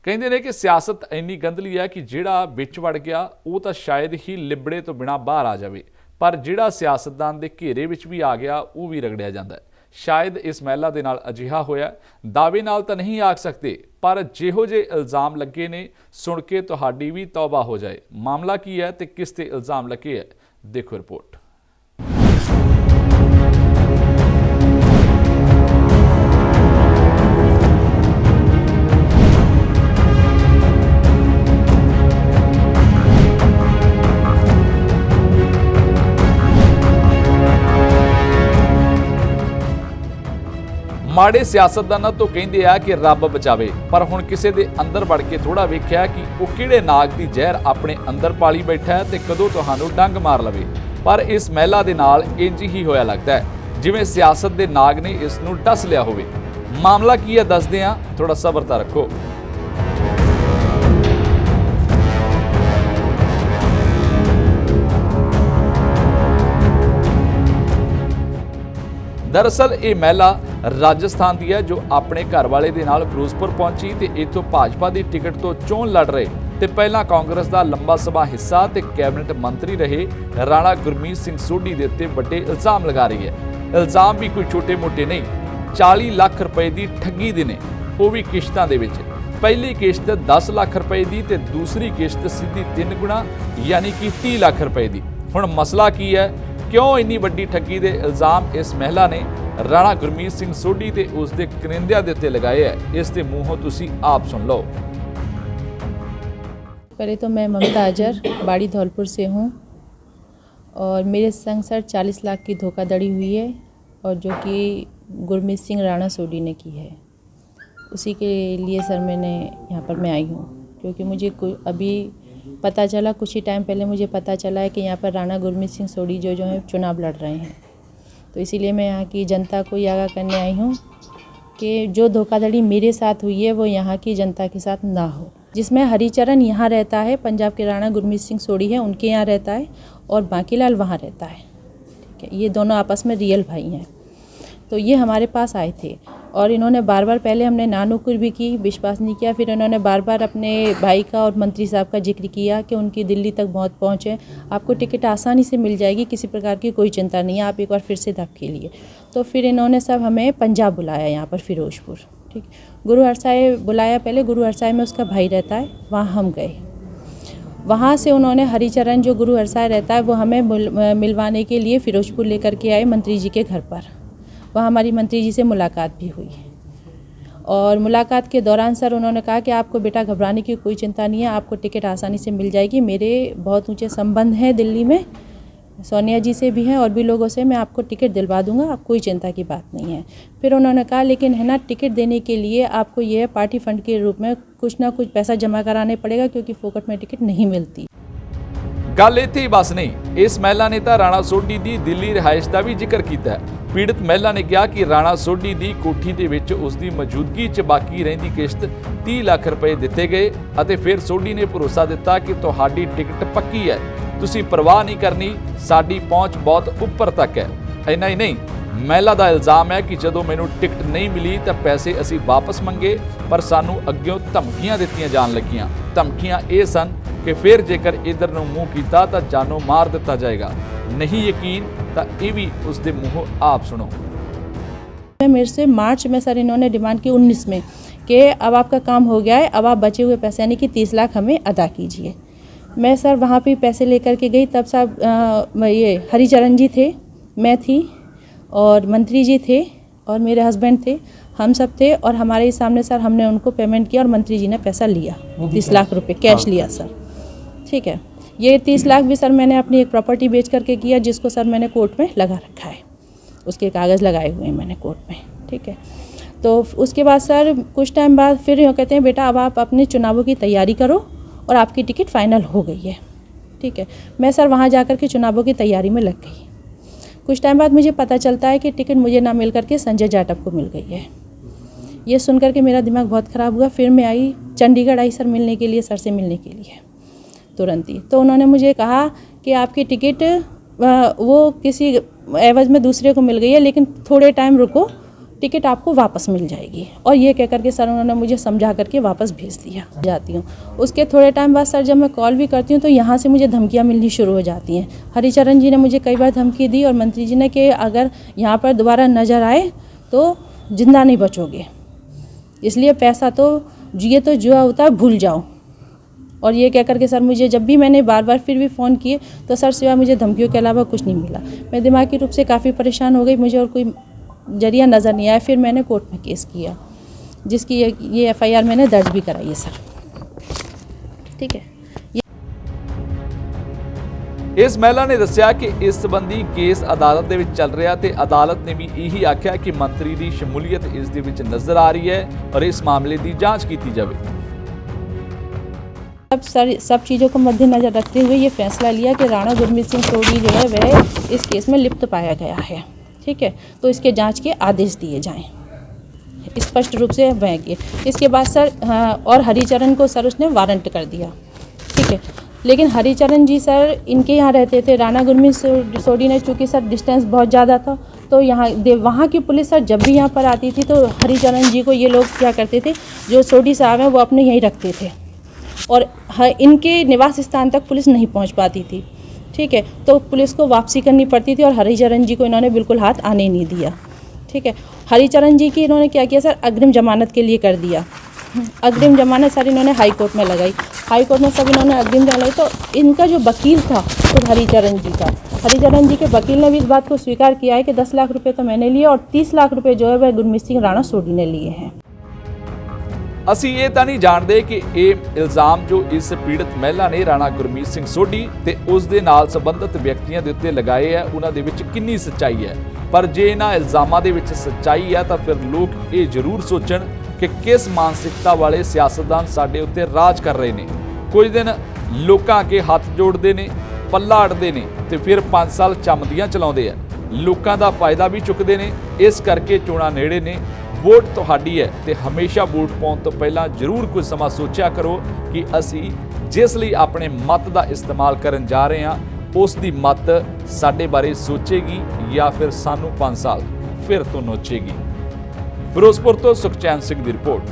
ਕਹਿੰਦੇ ਨੇ ਕਿ ਸਿਆਸਤ ਇੰਨੀ ਗੰਦਲੀ ਹੈ ਕਿ ਜਿਹੜਾ ਵਿੱਚ ਵੜ ਗਿਆ ਉਹ ਤਾਂ ਸ਼ਾਇਦ ਹੀ ਲਿਬੜੇ ਤੋਂ ਬਿਨਾਂ ਬਾਹਰ ਆ ਜਾਵੇ, ਪਰ ਜਿਹੜਾ ਸਿਆਸਤਦਾਨ ਦੇ ਘੇਰੇ ਵਿੱਚ ਵੀ ਆ ਗਿਆ ਉਹ ਵੀ ਰਗੜਿਆ ਜਾਂਦਾ ਹੈ। ਸ਼ਾਇਦ ਇਸ ਮਹਿਲਾ ਦੇ ਨਾਲ ਅਜਿਹਾ ਹੋਇਆ, ਦਾਅਵੇ ਨਾਲ ਤਾਂ ਨਹੀਂ ਆਖ ਸਕਦੇ, ਪਰ ਜਿਹੋ ਜਿਹੇ ਇਲਜ਼ਾਮ ਲੱਗੇ ਨੇ ਸੁਣ ਕੇ ਤੁਹਾਡੀ ਵੀ ਤੌਬਾ ਹੋ ਜਾਏ। ਮਾਮਲਾ ਕੀ ਹੈ ਤੇ ਕਿਸ ਤੇ ਇਲਜ਼ਾਮ ਲੱਗੇ ਹੈ, ਦੇਖੋ ਰਿਪੋਰਟ। ਮਾੜੇ ਸਿਆਸਤਦਾਨਾਂ ਤੋਂ ਕਹਿੰਦੇ ਆ ਕਿ ਰੱਬ ਬਚਾਵੇ, ਪਰ ਹੁਣ ਕਿਸੇ ਦੇ ਅੰਦਰ ਵੜ ਕੇ ਥੋੜਾ ਵੇਖਿਆ ਕਿ ਉਹ ਕਿਹੜੇ ਨਾਗ ਦੀ ਜ਼ਹਿਰ ਆਪਣੇ ਅੰਦਰ ਪਾਲੀ ਬੈਠਾ ਹੈ ਤੇ ਕਦੋਂ ਤੁਹਾਨੂੰ ਡੰਗ ਮਾਰ ਲਵੇ। ਪਰ ਇਸ ਮਹਿਲਾ ਦੇ ਨਾਲ ਇੰਜ ਹੀ ਹੋਇਆ ਲੱਗਦਾ ਹੈ ਜਿਵੇਂ ਸਿਆਸਤ ਦੇ ਨਾਗ ਨੇ ਇਸ ਨੂੰ ਡਸ ਲਿਆ ਹੋਵੇ। ਮਾਮਲਾ ਕੀ ਹੈ ਦੱਸਦੇ ਆ, ਥੋੜਾ ਸਬਰ ਤਾਂ ਰੱਖੋ। दरअसल ये महिला राजस्थान की है जो अपने घर वाले दे नाल फिरोजपुर पहुंची ते इथों भाजपा की टिकट तो चोण लड़ रहे ते पहला कांग्रेस का लंबा सभा हिस्सा ते कैबिनेट मंत्री रहे राणा गुरमीत सिंह सोढ़ी के उत्ते बड़े इल्जाम लगा रही है। इल्जाम भी कोई छोटे मोटे नहीं, 40 लाख रुपए की ठगी दे ने, वो भी किश्तां दे विच। पहली किश्त 10 लाख रुपए की ते दूसरी किश्त सीधी 3 गुणा यानी कि 30 लाख रुपए की। हुण मसला की है, क्यों इन्नी वड्डी ठगी के इल्जाम इस महिला ने राणा गुरमीत सिंह सोढ़ी ते उसके करिंदिਆਂ ਦੇ ਉੱਤੇ लगाए है, इस दे मूँहों तुसी आप सुन लो। पहले तो मैं ममता अजहर बाड़ी धौलपुर से हूँ और मेरे संग सर 40 लाख की धोखाधड़ी हुई है और जो कि गुरमीत सिंह राणा सोढ़ी ने की है। उसी के लिए सर मैंने यहाँ पर मैं आई हूँ क्योंकि मुझे अभी पता चला, कुछ ही टाइम पहले मुझे पता चला है कि यहाँ पर राणा गुरमीत सिंह सोढ़ी जो है चुनाव लड़ रहे हैं। तो इसीलिए मैं यहाँ की जनता को ये आगाह करने आई हूँ कि जो धोखाधड़ी मेरे साथ हुई है वो यहाँ की जनता के साथ ना हो। जिसमें हरिचरण यहाँ रहता है, पंजाब के राणा गुरमीत सिंह सोढ़ी है उनके यहाँ रहता है और बांकीलाल वहाँ रहता है, ठीक है। ये दोनों आपस में रियल भाई हैं। तो ये हमारे पास आए थे और इन्होंने बार बार, पहले हमने नानुकुर भी की, विश्वास नहीं किया, फिर इन्होंने बार बार अपने भाई का और मंत्री साहब का जिक्र किया कि उनकी दिल्ली तक बहुत पहुँच है, आपको टिकट आसानी से मिल जाएगी, किसी प्रकार की कोई चिंता नहीं है, आप एक बार फिर से धप खेलिए। तो फिर इन्होंने सब हमें पंजाब बुलाया, यहाँ पर फिरोजपुर, ठीक। गुरु हरसाए बुलाया, पहले गुरु हरसाए में उसका भाई रहता है, वहाँ हम गए। वहाँ से उन्होंने हरिचरण जो गुरु हरसाए रहता है वो हमें मिलवाने के लिए फिरोजपुर लेकर के आए मंत्री जी के घर पर। वहाँ हमारी मंत्री जी से मुलाकात भी हुई और मुलाकात के दौरान सर उन्होंने कहा कि आपको बेटा घबराने की कोई चिंता नहीं है, आपको टिकट आसानी से मिल जाएगी, मेरे बहुत ऊंचे संबंध हैं दिल्ली में, सोनिया जी से भी हैं और भी लोगों से, मैं आपको टिकट दिलवा दूंगा, आप कोई चिंता की बात नहीं है। फिर उन्होंने कहा लेकिन है ना, टिकट देने के लिए आपको ये पार्टी फंड के रूप में कुछ ना कुछ पैसा जमा कराने पड़ेगा क्योंकि फोकट में टिकट नहीं मिलती। गल इत्थे ही बस नहीं, इस महिला ने तो राणा सोढ़ी की दिल्ली रिहाइश का भी जिक्र किया है। पीड़ित महिला ने कहा कि राणा सोढ़ी की कोठी के विच उसकी मौजूदगी च बाकी रहिंदी किश्त 30 लाख रुपए दिते गए और फिर सोढ़ी ने भरोसा दिता कि तुहाडी टिकट पक्की है, तुसी परवाह नहीं करनी, साडी पहुँच बहुत उपर तक है। इन्ना ही नहीं, महिला का इल्जाम है कि जदों मैनू टिकट नहीं मिली तो पैसे असी वापस मंगे पर सानू अग्यों धमकियां दित्तियां जान लगियां। धमकियां ये सन कि फिर जेकर इधर नूं मूँह कीता तो जानों मार दिता जाएगा। नहीं यकीन तो ये भी उसके मुँहों आप सुनो। मेरे से मार्च में सर इन्होंने डिमांड की 19 में कि अब आपका काम हो गया है, अब आप बचे हुए पैसे यानी कि 30 लाख हमें अदा कीजिए। मैं सर वहाँ पे पैसे लेकर के गई, तब साहब ये हरिचरण जी थे, मैं थी और मंत्री जी थे और मेरे हस्बैंड थे, हम सब थे और हमारे ही सामने सर हमने उनको पेमेंट किया और मंत्री जी ने पैसा लिया, 30 लाख रुपए कैश लिया सर, ठीक है। ये 30 लाख भी सर मैंने अपनी एक प्रॉपर्टी बेच करके किया जिसको सर मैंने कोर्ट में लगा रखा है, उसके कागज़ लगाए हुए हैं मैंने कोर्ट में, ठीक है। तो उसके बाद सर कुछ टाइम बाद फिर यूँ कहते हैं बेटा अब आप अपने चुनावों की तैयारी करो और आपकी टिकट फाइनल हो गई है, ठीक है। मैं सर वहाँ जा कर के चुनावों की तैयारी में लग गई। कुछ टाइम बाद मुझे पता चलता है कि टिकट मुझे ना मिल करके संजय जाटव को मिल गई है। ये सुन करके मेरा दिमाग बहुत ख़राब हुआ। फिर मैं आई, चंडीगढ़ आई सर मिलने के लिए, सर से मिलने के लिए तुरंत ही। तो उन्होंने मुझे कहा कि आपकी टिकट वो किसी एवज में दूसरे को मिल गई है, लेकिन थोड़े टाइम रुको, टिकट आपको वापस मिल जाएगी। और ये कह करके सर उन्होंने मुझे समझा करके वापस भेज दिया। जाती हूँ, उसके थोड़े टाइम बाद सर जब मैं कॉल भी करती हूँ तो यहाँ से मुझे धमकियाँ मिलनी शुरू हो जाती हैं। हरिचरण जी ने मुझे कई बार धमकी दी और मंत्री जी ने कि अगर यहाँ पर दोबारा नज़र आए तो जिंदा नहीं बचोगे, इसलिए पैसा तो ये तो जुआ होता है, भूल जाओ। और ये कह करके सर मुझे जब भी मैंने बार बार फिर भी फ़ोन किए तो सर सिवा मुझे धमकियों के अलावा कुछ नहीं मिला। मैं दिमागी रूप से काफ़ी परेशान हो गई, मुझे और कोई जरिया नज़र नहीं आया। फिर मैंने कोर्ट में केस किया, जिसकी ये FIR मैंने दर्ज भी कराई है सर। ठीक है। ਇਸ ਮਹਿਲਾ ਨੇ ਦੱਸਿਆ ਕਿ ਇਸ ਸੰਬੰਧੀ ਕੇਸ ਅਦਾਲਤ ਦੇ ਵਿੱਚ ਚੱਲ ਰਿਹਾ ਤੇ ਅਦਾਲਤ ਨੇ ਵੀ ਇਹੀ ਆਖਿਆ ਕਿ ਮੰਤਰੀ ਦੀ ਸ਼ਮੂਲੀਅਤ ਇਸ ਦੇ ਵਿੱਚ ਨਜ਼ਰ ਆ ਰਹੀ ਹੈ ਔਰ ਇਸ ਮਾਮਲੇ ਦੀ ਜਾਂਚ ਕੀਤੀ ਜਾਵੇ। सब चीज़ों को मद्देनजर रखते हुए ये फैसला लिया कि राणा गुरमीत सिंह सोडी जो है वह इस केस में लिप्त पाया गया है। ठीक है, तो इसके जांच के आदेश दिए जाएं, स्पष्ट रूप से वह किए। इसके बाद सर और हरिचरण को सर उसने वारंट कर दिया। ठीक है, लेकिन हरिचरण जी सर इनके यहाँ रहते थे। राणा गुरमीत सोडी ने चूँकि सर डिस्टेंस बहुत ज़्यादा था तो वहाँ की पुलिस सर जब भी यहाँ पर आती थी तो हरिचरण जी को ये लोग क्या करते थे, जो सोडी साहब हैं वो अपने यहीं रखते थे और इनके निवास स्थान तक पुलिस नहीं पहुंच पाती थी। ठीक है, तो पुलिस को वापसी करनी पड़ती थी और हरिचरण जी को इन्होंने बिल्कुल हाथ आने नहीं दिया। ठीक है, हरिचरण जी की इन्होंने क्या किया सर, अग्रिम जमानत के लिए कर दिया। अग्रिम जमानत सर इन्होंने हाई कोर्ट में लगाई। हाई कोर्ट में सब इन्होंने अग्रिम लगाई तो इनका जो वकील था खुद हरिचरण जी का, हरिचरण जी के वकील ने भी इस बात को स्वीकार किया है कि 10 लाख रुपये तो मैंने लिए और 30 लाख रुपये जो है वह गुरमीत सिंह राणा सोडी ने लिए हैं। ਅਸੀਂ ਇਹ ਤਾਂ ਨਹੀਂ ਜਾਣਦੇ ਕਿ ਇਹ ਇਲਜ਼ਾਮ ਜੋ ਇਸ ਪੀੜਤ ਮਹਿਲਾ ਨੇ ਰਾਣਾ ਗੁਰਮੀਤ ਸਿੰਘ ਸੋਢੀ ਤੇ ਉਸ ਦੇ ਨਾਲ ਸੰਬੰਧਿਤ ਵਿਅਕਤੀਆਂ ਦੇ ਉੱਤੇ ਲਗਾਏ ਹੈ ਉਹਨਾਂ ਦੇ ਵਿੱਚ ਕਿੰਨੀ ਸੱਚਾਈ ਹੈ। ਪਰ ਜੇ ਇਹਨਾਂ ਇਲਜ਼ਾਮਾਂ ਦੇ ਵਿੱਚ ਸੱਚਾਈ ਹੈ ਤਾਂ ਫਿਰ ਲੋਕ ਇਹ ਜ਼ਰੂਰ ਸੋਚਣ ਕਿ ਕਿਸ ਮਾਨਸਿਕਤਾ ਵਾਲੇ ਸਿਆਸਤਦਾਨ ਸਾਡੇ ਉੱਤੇ ਰਾਜ ਕਰ ਰਹੇ ਨੇ। ਕੁਝ ਦਿਨ ਲੋਕਾਂ ਅੱਗੇ ਹੱਥ ਜੋੜਦੇ ਨੇ, ਪੱਲਾ ਅੜਦੇ ਨੇ ਤੇ ਫਿਰ 5 ਸਾਲ ਚਮਦੀਆਂ ਚਲਾਉਂਦੇ ਆ। ਲੋਕਾਂ ਦਾ ਫਾਇਦਾ ਵੀ ਚੁੱਕਦੇ ਨੇ। ਇਸ ਕਰਕੇ ਚੋਣਾਂ ਨੇੜੇ ਨੇ। ਵੋਟ ਤੁਹਾਡੀ ਹੈ ਤੇ ਹਮੇਸ਼ਾ ਵੋਟ ਪਾਉਣ ਤੋਂ ਪਹਿਲਾਂ ਜ਼ਰੂਰ ਕੁਝ ਸਮਾਂ ਸੋਚਿਆ ਕਰੋ ਕਿ ਅਸੀਂ ਜਿਸ ਲਈ ਆਪਣੇ ਮਤ ਦਾ ਇਸਤੇਮਾਲ ਕਰਨ ਜਾ ਰਹੇ ਹਾਂ ਉਸ ਦੀ ਮਤ ਸਾਡੇ ਬਾਰੇ ਸੋਚੇਗੀ ਜਾਂ ਫਿਰ ਸਾਨੂੰ 5 ਸਾਲ ਫਿਰ ਤੋਂ ਨੋਚੇਗੀ। ਫਿਰੋਜ਼ਪੁਰ ਤੋਂ ਸੁਖਚੈਨ ਸਿੰਘ ਦੀ ਰਿਪੋਰਟ।